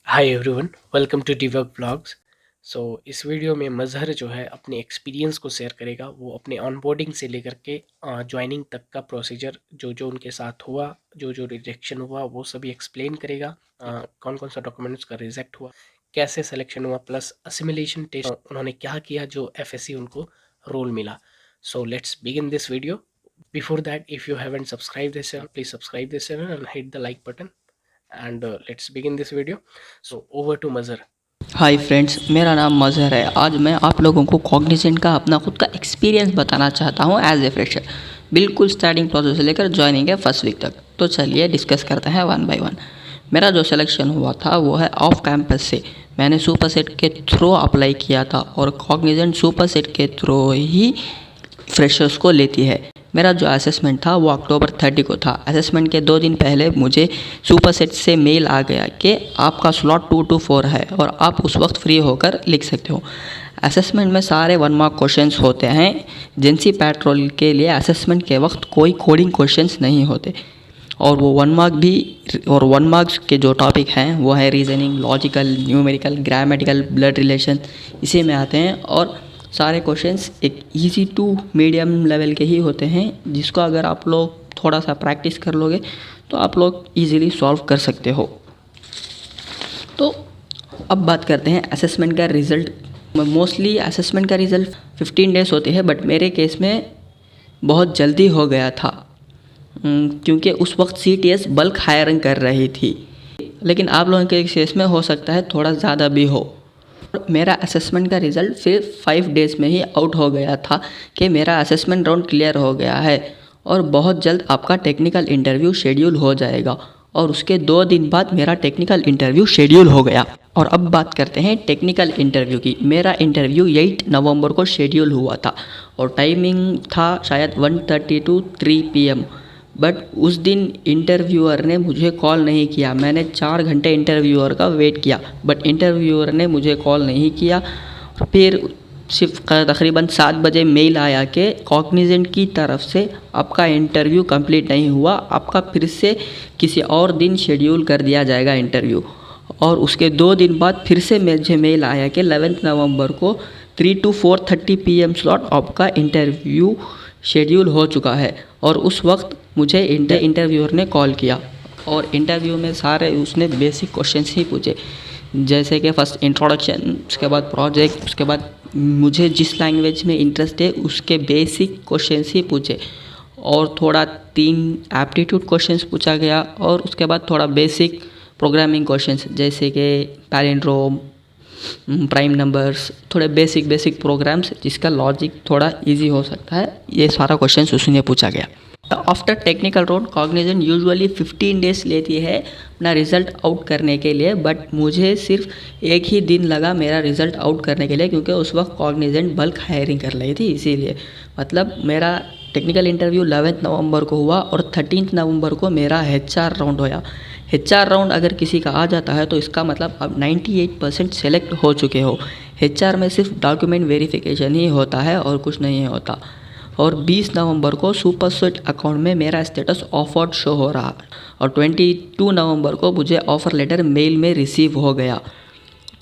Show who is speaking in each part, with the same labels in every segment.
Speaker 1: Hi everyone, welcome to डिवर्क blogs. इस video में मज़हर जो है अपने एक्सपीरियंस को शेयर करेगा। वो अपने ऑनबोर्डिंग से लेकर के ज्वाइनिंग तक का प्रोसीजर जो जो उनके साथ हुआ, जो जो रिजेक्शन हुआ, वो सभी एक्सप्लेन करेगा। कौन कौन सा डॉक्यूमेंट्स का रिजेक्ट हुआ, कैसे सिलेक्शन हुआ, प्लस असिमिलेशन टेस्ट उन्होंने क्या किया जो एफएससी उनको रोल मिला। So let's begin this video. Before that, if you haven't subscribe this channel, please subscribe this channel and hit the like button and let's begin this video. So over to Mazhar.
Speaker 2: Hi friends, मेरा नाम मज़हर है। आज मैं आप लोगों को Cognizant का अपना खुद का एक्सपीरियंस बताना चाहता हूँ एज ए फ्रेशर, बिल्कुल स्टार्टिंग प्रोसेस से लेकर ज्वाइनिंग के फर्स्ट वीक तक। तो चलिए डिस्कस करते हैं वन बाय वन। मेरा जो सिलेक्शन हुआ था वो है ऑफ कैंपस से। मैंने सुपर सेट के थ्रू अप्लाई किया था और कॉग्निजेंट सुपर सेट के थ्रू ही फ्रेशर्स को लेती है। मेरा जो असेसमेंट था वो अक्टूबर 30 को था। असेसमेंट के 2 दिन पहले मुझे सुपर सेट से मेल आ गया कि आपका स्लॉट 2 to 4 है और आप उस वक्त फ्री होकर लिख सकते हो। असेसमेंट में सारे 1 मार्क क्वेश्चंस होते हैं। एजेंसी पेट्रोल के लिए असेसमेंट के वक्त कोई कोडिंग क्वेश्चंस नहीं होते और वो 1 मार्क भी। और 1 मार्क्स के जो टॉपिक हैं वो है reasoning, logical, numerical, grammatical, blood relation, इसी में आते हैं। और सारे क्वेश्चंस एक इजी टू मीडियम लेवल के ही होते हैं, जिसको अगर आप लोग थोड़ा सा प्रैक्टिस कर लोगे तो आप लोग इजीली सॉल्व कर सकते हो। तो अब बात करते हैं असेसमेंट का रिज़ल्ट। मोस्टली असेसमेंट का रिज़ल्ट 15 डेज़ होते हैं, बट मेरे केस में बहुत जल्दी हो गया था क्योंकि उस वक्त CTS बल्क हायरिंग कर रही थी। लेकिन आप लोगों के केस में हो सकता है थोड़ा ज़्यादा भी हो। मेरा असेसमेंट का रिज़ल्ट फिर 5 डेज़ में ही आउट हो गया था कि मेरा असेसमेंट राउंड क्लियर हो गया है और बहुत जल्द आपका टेक्निकल इंटरव्यू शेड्यूल हो जाएगा। और उसके 2 दिन बाद मेरा टेक्निकल इंटरव्यू शेड्यूल हो गया। और अब बात करते हैं टेक्निकल इंटरव्यू की। मेरा इंटरव्यू 8 नवंबर को शेड्यूल हुआ था और टाइमिंग था शायद 1:30 to 3 PM। बट उस दिन इंटरव्यूअर ने मुझे कॉल नहीं किया। मैंने 4 घंटे इंटरव्यूअर का वेट किया, बट इंटरव्यूअर ने मुझे कॉल नहीं किया। फिर सिर्फ तकरीबन 7 बजे मेल आया कि कॉग्निजेंट की तरफ से आपका इंटरव्यू कंप्लीट नहीं हुआ, आपका फिर से किसी और दिन शेड्यूल कर दिया जाएगा इंटरव्यू। और उसके 2 दिन बाद फिर से मुझे मेल आया कि 11 नवंबर को 3 to 4:30 PM स्लॉट आपका इंटरव्यू शेड्यूल हो चुका है। और उस वक्त मुझे इंटरव्यूअर ने कॉल किया और इंटरव्यू में सारे उसने बेसिक क्वेश्चंस ही पूछे, जैसे कि फ़र्स्ट इंट्रोडक्शन, उसके बाद प्रोजेक्ट, उसके बाद मुझे जिस लैंग्वेज में इंटरेस्ट है उसके बेसिक क्वेश्चंस ही पूछे। और थोड़ा 3 एप्टीट्यूड क्वेश्चंस पूछा गया और उसके बाद थोड़ा बेसिक प्रोग्रामिंग क्वेश्चंस, जैसे कि पैलिंड्रोम, प्राइम नंबर्स, थोड़े बेसिक प्रोग्राम्स जिसका लॉजिक थोड़ा इजी हो सकता है। ये सारा क्वेश्चंस उसने पूछा गया। After technical round Cognizant usually 15 days लेती है अपना रिज़ल्ट आउट करने के लिए, बट मुझे सिर्फ एक ही दिन लगा मेरा रिज़ल्ट आउट करने के लिए, क्योंकि उस वक्त कॉग्निजेंट बल्क हायरिंग कर रही थी। इसीलिए मतलब मेरा टेक्निकल इंटरव्यू 11 नवंबर को हुआ और 13 नवंबर को मेरा HR राउंड होया। HR राउंड अगर किसी का आ जाता है तो इसका मतलब अब 98% सेलेक्ट हो चुके हो। HR में सिर्फ डॉक्यूमेंट वेरिफिकेशन ही होता है और कुछ नहीं होता। और 20 नवंबर को सुपर सेट अकाउंट में मेरा स्टेटस ऑफर्ड शो हो रहा और 22 नवंबर को मुझे ऑफ़र लेटर मेल में रिसीव हो गया।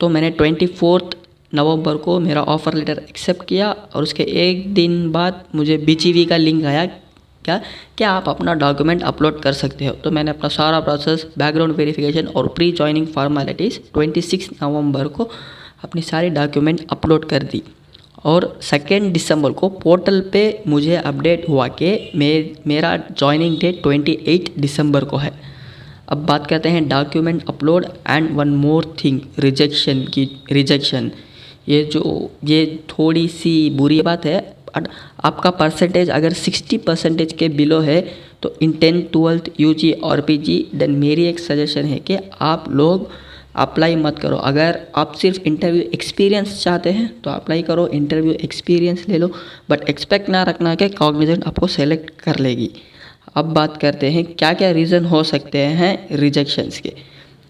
Speaker 2: तो मैंने 24 नवंबर को मेरा ऑफ़र लेटर एक्सेप्ट किया और उसके एक दिन बाद मुझे BGV का लिंक आया क्या आप अपना डॉक्यूमेंट अपलोड कर सकते हो। तो मैंने अपना सारा प्रोसेस, बैकग्राउंड वेरिफिकेशन और प्री जॉइनिंग फॉर्मेलिटीज़ 26 नवंबर को अपनी सारी डॉक्यूमेंट अपलोड कर दी। और 2 दिसंबर को पोर्टल पे मुझे अपडेट हुआ कि मेरा जॉइनिंग डेट 28 दिसंबर को है। अब बात करते हैं document upload and one more thing, rejection. ये थोड़ी सी बुरी बात है। आपका परसेंटेज अगर 60% के बिलो है तो इन 10th 12th UG और PG, देन मेरी एक सजेशन है कि आप लोग अप्लाई मत करो। अगर आप सिर्फ इंटरव्यू एक्सपीरियंस चाहते हैं तो अप्लाई करो, इंटरव्यू एक्सपीरियंस ले लो, बट एक्सपेक्ट ना रखना कि कॉग्निजेंट आपको सेलेक्ट कर लेगी। अब बात करते हैं क्या क्या रीज़न हो सकते हैं रिजेक्शंस के।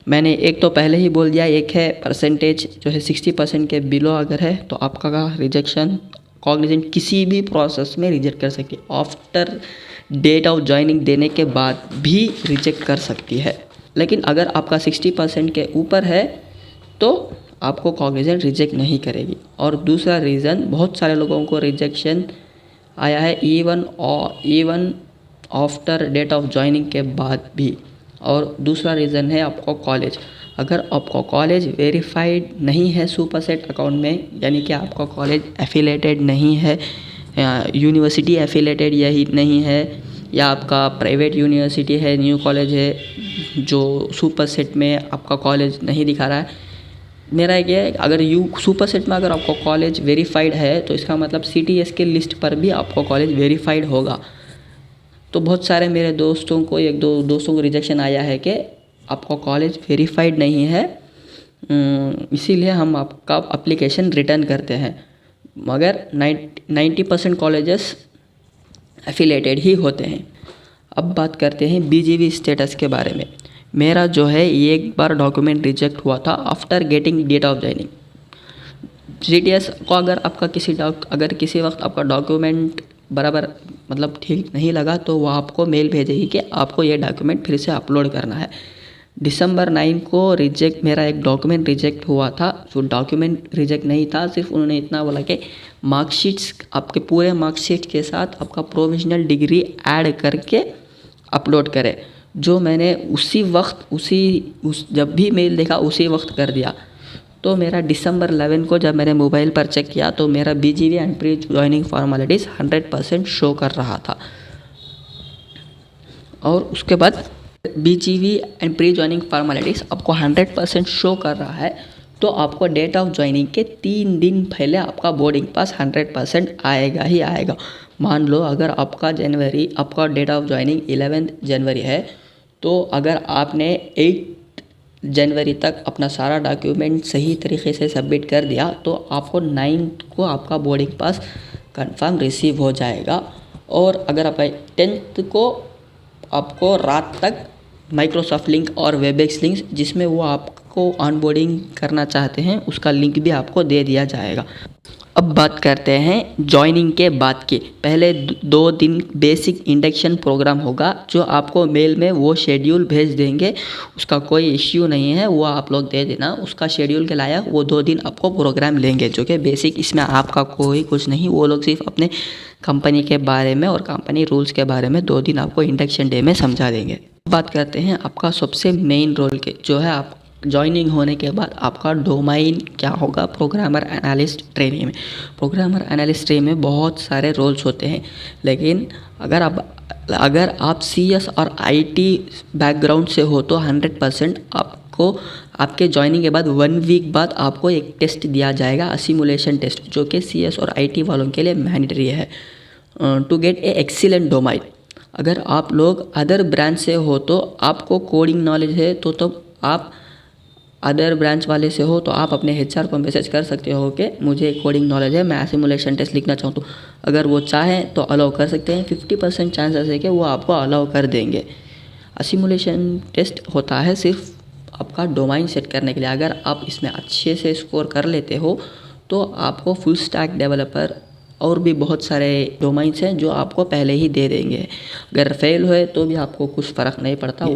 Speaker 2: मैंने एक तो पहले ही बोल दिया, एक है परसेंटेज जो है 60% के बिलो अगर है तो आपका रिजेक्शन कॉग्निजेंट किसी भी प्रोसेस में रिजेक्ट कर सकती है। आफ्टर डेट ऑफ ज्वाइनिंग देने के बाद भी रिजेक्ट कर सकती है। लेकिन अगर आपका 60% के ऊपर है तो आपको कॉग्निजेंट रिजेक्ट नहीं करेगी। और दूसरा रीज़न, बहुत सारे लोगों को रिजेक्शन आया है even after date of joining के बाद भी। और दूसरा रीज़न है आपको कॉलेज। अगर आपका कॉलेज वेरीफाइड नहीं है सुपरसेट अकाउंट में, यानी कि आपका कॉलेज एफिलेटेड नहीं है, यूनिवर्सिटी एफिलेटेड यही नहीं है, या आपका प्राइवेट यूनिवर्सिटी है, न्यू कॉलेज है जो सुपरसेट में आपका कॉलेज नहीं दिखा रहा है। मेरा एक है, अगर सुपरसेट में अगर आपका कॉलेज वेरीफाइड है तो इसका मतलब CTS के लिस्ट पर भी आपका कॉलेज वेरीफाइड होगा। तो बहुत सारे मेरे दोस्तों को, एक दो दोस्तों को रिजेक्शन आया है कि आपका कॉलेज वेरीफाइड नहीं है, इसीलिए हम आपका एप्लीकेशन रिटर्न करते हैं। मगर 90% कॉलेजेस एफिलेटेड ही होते हैं। अब बात करते हैं BGV स्टेटस के बारे में। मेरा जो है एक बार डॉक्यूमेंट रिजेक्ट हुआ था after getting date of joining. CTS को अगर किसी वक्त आपका डॉक्यूमेंट बराबर मतलब ठीक नहीं लगा तो वो आपको मेल भेजेगी कि आपको ये डॉक्यूमेंट फिर से अपलोड करना है। December 9 को मेरा एक डॉक्यूमेंट रिजेक्ट हुआ था। जो डॉक्यूमेंट रिजेक्ट नहीं था, सिर्फ उन्होंने इतना बोला कि मार्कशीट्स, आपके पूरे मार्कशीट के साथ आपका प्रोविजनल डिग्री ऐड करके अपलोड करें। जो मैंने उसी वक्त जब भी मेल देखा उसी वक्त कर दिया। तो मेरा December 11 को जब मैंने मोबाइल पर चेक किया तो मेरा BGV and pre joining formalities 100% show कर रहा था। और उसके बाद BGV and pre joining formalities आपको 100% शो कर रहा है तो आपको डेट ऑफ ज्वाइनिंग के 3 दिन पहले आपका बोर्डिंग पास 100% आएगा ही आएगा। मान लो अगर आपका डेट ऑफ ज्वाइनिंग 11 जनवरी है, तो अगर आपने 8 जनवरी तक अपना सारा डॉक्यूमेंट सही तरीके से सबमिट कर दिया तो आपको 9 को आपका बोर्डिंग पास कंफर्म रिसीव हो जाएगा। और अगर आप 10 को आपको रात तक माइक्रोसॉफ्ट लिंक और वेबएक्स लिंक्स, जिसमें वो आपको ऑनबोर्डिंग करना चाहते हैं, उसका लिंक भी आपको दे दिया जाएगा। अब बात करते हैं ज्वाइनिंग के बाद की। पहले 2 दिन बेसिक इंडक्शन प्रोग्राम होगा जो आपको मेल में वो शेड्यूल भेज देंगे। उसका कोई इश्यू नहीं है, वो आप लोग दे देना। उसका शेड्यूल के लायक वो 2 दिन आपको प्रोग्राम लेंगे जो कि बेसिक, इसमें आपका कोई कुछ नहीं। वो लोग सिर्फ अपने कंपनी के बारे में और कंपनी रूल्स के बारे में 2 दिन आपको इंडक्शन डे में समझा देंगे। बात करते हैं आपका सबसे मेन रोल के, जो है आप ज्वाइनिंग होने के बाद आपका डोमाइन क्या होगा प्रोग्रामर एनालिस्ट ट्रेनिंग में। प्रोग्रामर एनालिस्ट ट्रेनिंग में बहुत सारे रोल्स होते हैं, लेकिन अगर आप CS और IT बैकग्राउंड से हो तो 100% आपको आपके ज्वाइनिंग के बाद 1 वीक बाद आपको एक टेस्ट दिया जाएगा, सिमुलेशन टेस्ट, जो कि CS और IT वालों के लिए मैंडेटरी है to get a excellent domain. अगर आप लोग अदर ब्रांच से हो तो आपको कोडिंग नॉलेज है तो आप अदर ब्रांच वाले से हो तो आप अपने HR को मैसेज कर सकते हो कि मुझे कोडिंग नॉलेज है, मैं सिमुलेशन टेस्ट लिखना चाहूँ। तो अगर वो चाहें तो अलाउ कर सकते हैं। 50% चांसेस है कि वो आपको अलाउ कर देंगे। सिमुलेशन टेस्ट होता है सिर्फ आपका डोमाइन सेट करने के लिए। अगर आप इसमें अच्छे से स्कोर कर लेते हो तो आपको फुल स्टैक डेवलपर और भी बहुत सारे डोमाइंस हैं जो आपको पहले ही दे देंगे। अगर फेल हुए तो भी आपको कुछ फ़र्क नहीं पड़ता।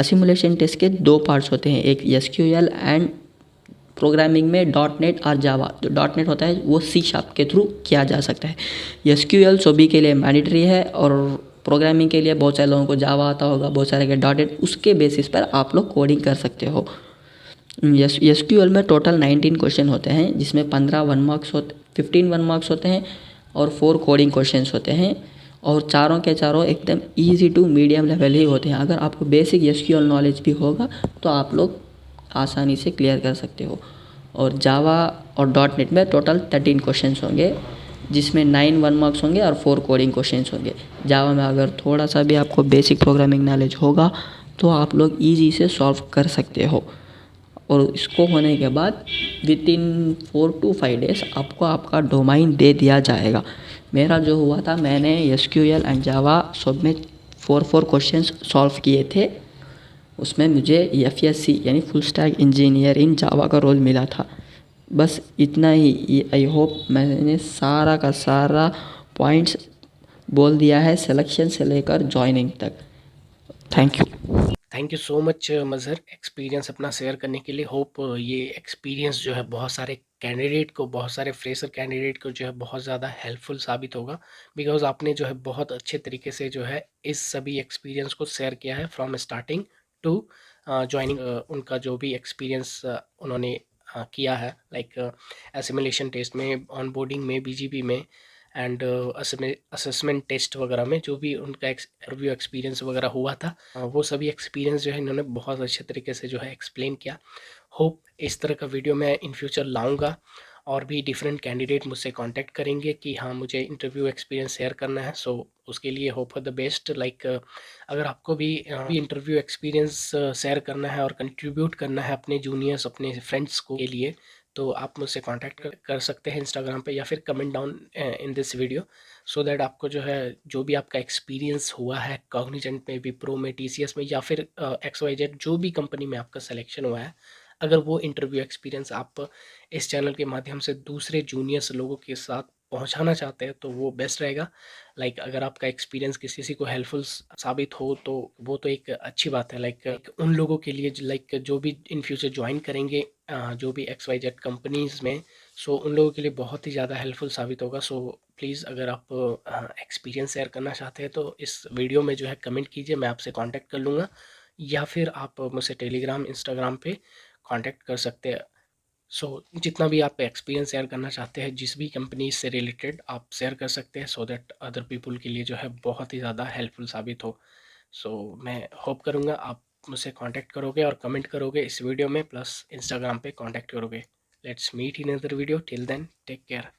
Speaker 2: सिमुलेशन टेस्ट के 2 पार्ट्स होते हैं, एक SQL एंड प्रोग्रामिंग में .NET और जावा। जो .NET होता है वो C# के थ्रू किया जा सकता है। SQL सभी के लिए मैंडेटरी है और प्रोग्रामिंग के लिए बहुत सारे लोगों को जावा आता होगा, बहुत सारे के .NET, उसके बेसिस पर आप लोग कोडिंग कर सकते हो। SQL में टोटल 19 क्वेश्चन होते हैं, जिसमें 15 1 मार्क्स होते हैं और 4 कोडिंग क्वेश्चंस होते हैं। और चारों के चारों एकदम इजी टू मीडियम लेवल ही होते हैं। अगर आपको बेसिक SQL नॉलेज भी होगा तो आप लोग आसानी से क्लियर कर सकते हो। और जावा और .NET में टोटल 13 क्वेश्चंस होंगे, जिसमें 9 1 मार्क्स होंगे और 4 कोडिंग क्वेश्चंस होंगे। जावा में अगर थोड़ा सा भी आपको बेसिक प्रोग्रामिंग नॉलेज होगा तो आप लोग ईजी से सॉल्व कर सकते हो। और इसको होने के बाद विदिन 4 to 5 डेज़ आपको आपका डोमाइन दे दिया जाएगा। मेरा जो हुआ था, मैंने SQL एंड जावा सब में 4 क्वेश्चंस सॉल्व किए थे। उसमें मुझे FSC यानी फुल स्टैक इंजीनियर इन जावा का रोल मिला था। बस इतना ही। आई होप मैंने सारा का सारा पॉइंट्स बोल दिया है, सिलेक्शन से लेकर ज्वाइनिंग तक। Thank you.
Speaker 1: Thank you so much Mazhar, experience अपना शेयर करने के लिए। होप ये एक्सपीरियंस जो है बहुत सारे कैंडिडेट को, बहुत सारे फ्रेशर कैंडिडेट को जो है बहुत ज़्यादा हेल्पफुल साबित होगा। बिकॉज़ आपने जो है बहुत अच्छे तरीके से जो है इस सभी एक्सपीरियंस को शेयर किया है फ्रॉम स्टार्टिंग टू जॉइनिंग। उनका जो भी एक्सपीरियंस उन्होंने किया है, लाइक एसिमुलेशन टेस्ट में, ऑनबोर्डिंग में, बीजीपी में, एंड असेसमेंट टेस्ट वगैरह में जो भी उनका इंटरव्यू एक्सपीरियंस वगैरह हुआ था, वो सभी एक्सपीरियंस जो है इन्होंने बहुत अच्छे तरीके से जो है एक्सप्लेन किया। होप इस तरह का वीडियो मैं इन फ्यूचर लाऊंगा, और भी डिफरेंट कैंडिडेट मुझसे कांटेक्ट करेंगे कि हाँ मुझे इंटरव्यू एक्सपीरियंस शेयर करना है। सो उसके लिए hope for the best. Like अगर आपको भी इंटरव्यू एक्सपीरियंस शेयर करना है और कंट्रीब्यूट करना है अपने जूनियर्स, अपने फ्रेंड्स को के लिए, तो आप मुझसे कांटेक्ट कर सकते हैं इंस्टाग्राम पे, या फिर comment down in this video, so that आपको जो है जो भी आपका एक्सपीरियंस हुआ है कॉग्निजेंट में, विप्रो में, टीसीएस में, या फिर एक्स वाई जेड जो भी कंपनी में आपका सिलेक्शन हुआ है, अगर वो इंटरव्यू एक्सपीरियंस आप इस चैनल के माध्यम से दूसरे जूनियर्स लोगों के साथ पहुंचाना चाहते हैं तो वो बेस्ट रहेगा। लाइक अगर आपका एक्सपीरियंस किसी को हेल्पफुल साबित हो तो वो तो एक अच्छी बात है। लाइक उन लोगों के लिए लाइक जो भी इन फ्यूचर ज्वाइन करेंगे जो भी एक्स वाई जेड कंपनीज में, सो उन लोगों के लिए बहुत ही ज़्यादा हेल्पफुल साबित होगा। सो प्लीज़ अगर आप एक्सपीरियंस शेयर करना चाहते हैं तो इस वीडियो में जो है कमेंट कीजिए, मैं आपसे कांटेक्ट कर लूँगा, या फिर आप मुझसे टेलीग्राम, इंस्टाग्राम पे कांटेक्ट कर सकते हैं। सो जितना भी आप एक्सपीरियंस शेयर करना चाहते हैं जिस भी कंपनी से रिलेटेड, आप शेयर कर सकते हैं, सो दैट अदर पीपल के लिए जो है बहुत ही ज़्यादा हेल्पफुल साबित हो। सो मैं होप करूँगा आप मुझसे कांटेक्ट करोगे और कमेंट करोगे इस वीडियो में, प्लस इंस्टाग्राम पे कांटेक्ट करोगे। Let's meet in other video, till then take care.